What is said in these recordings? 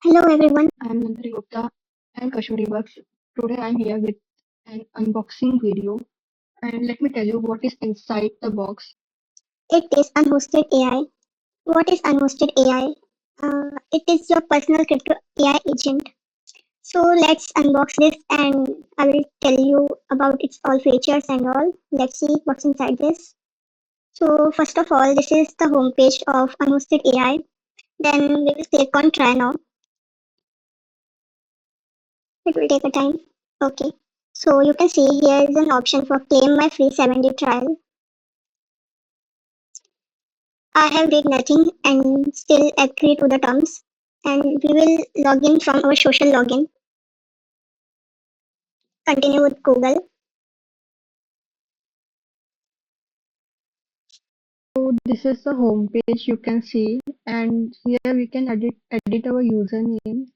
Hello everyone. I'm Gupta and KashuDebugs. Today I'm here with an unboxing video, and let me tell you what is inside the box. It is Unhosted AI. What is Unhosted AI? It is your personal crypto AI agent. So let's unbox this and I will tell you about its all features and all. Let's see what's inside this. So first of all, this is the homepage of Unhosted AI. Then we will click on try now. It will take a time. Okay. So you can see here is an option for claim my free 7-day trial. I have read nothing and still agree to the terms. And we will log in from our social login. Continue with Google. So this is the home page you can see, and here we can edit our username.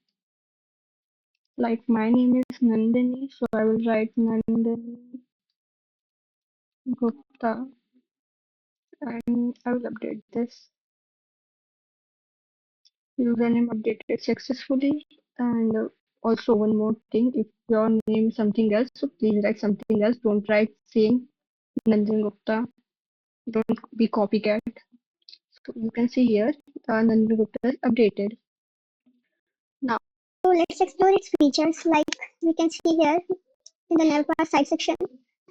Like my name is Nandini, so I will write Nandini Gupta, and I will update this username updated successfully. And also one more thing, if your name is something else, so please write something else. Don't write same Nandini Gupta. Don't be copycat. So you can see here, Nandini Gupta is updated. Now, So let's explore its features. Like we can see here in the navbar side section,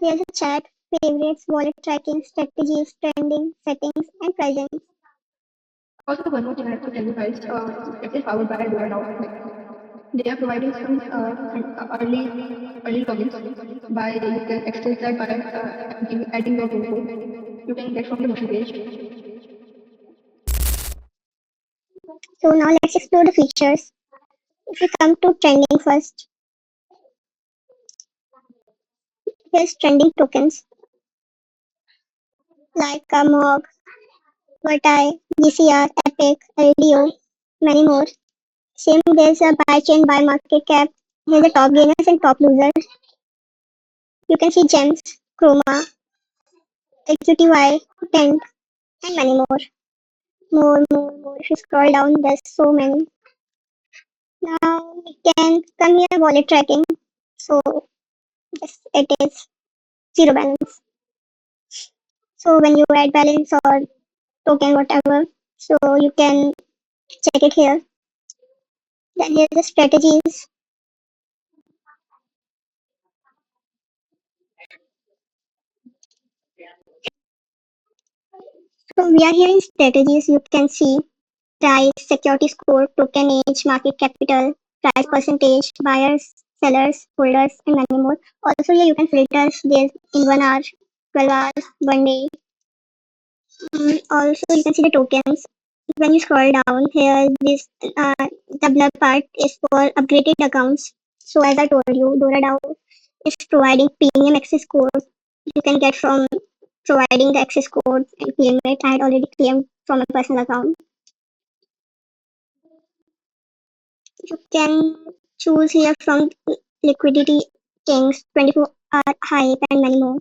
there's a chat, favorites, wallet tracking, strategies, trending, settings, and pricing. also one more thing I have to tell you guys, it is powered by DoorDown. They are providing some early logins by you can access that by adding your PIN code. You can get from the Notion page. So now let's explore the features. If we come to trending first, here's trending tokens like Mog, Vertai, GCR, Epic, LDO, many more. Same there's a buy chain, buy market cap. Here's the top gainers and top losers. You can see gems, chroma, XUTY, Tent, and many more. More. If you scroll down, there's so many. Now we can come here wallet tracking. So yes, it is zero balance. So when you add balance or token whatever, so you can check it here. Then here's the strategies. So we are here in strategies. You can see price, security score, token age, market capital, price percentage, buyers, sellers, holders, and many more. Also here you can filter this in 1 hour, 12 hours, 1 day. Also you can see the tokens. When you scroll down here, this the blur part is for upgraded accounts. So as I told you, DoraDAO is providing premium access code. You can get from providing the access code and claim it. I had already claimed from a personal account. You can choose here from liquidity kings, 24-hour hype, and many more.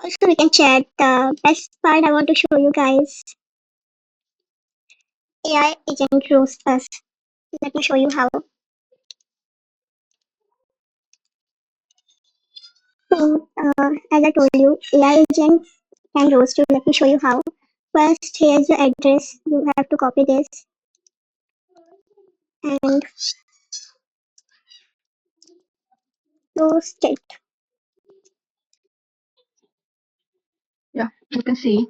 Also, we can chat. The best part I want to show you guys, AI agent roast us. Let me show you how. So, as I told you, AI agent can roast you. Let me show you how. First, here's your address. You have to copy this and roast it. Yeah, you can see.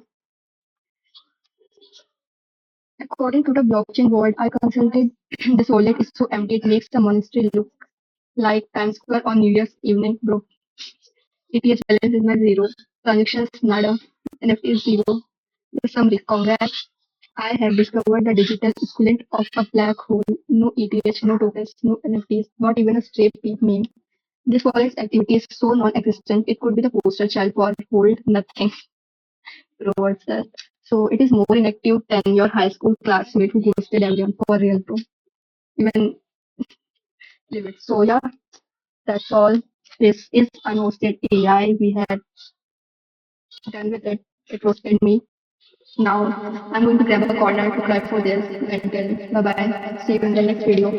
According to the blockchain world I consulted, this wallet is so empty it makes the monastery look like Times Square on New Year's evening, bro. ETH balance is not zero. Transactions nada. NFT is zero. The summary. Congrats. I have discovered the digital equivalent of a black hole. No ETH, no tokens, no NFTs, not even a stray peep meme. This wallet's activity is so non-existent, it could be the poster child for hold nothing towards that. So it is more inactive than your high school classmate who ghosted everyone for real, bro. Even leave it. So yeah, that's all. This is unhosted AI. We had done with it. It roasted me. Now I'm going to grab a corner to cry for this mental. Bye bye. See you in the next video.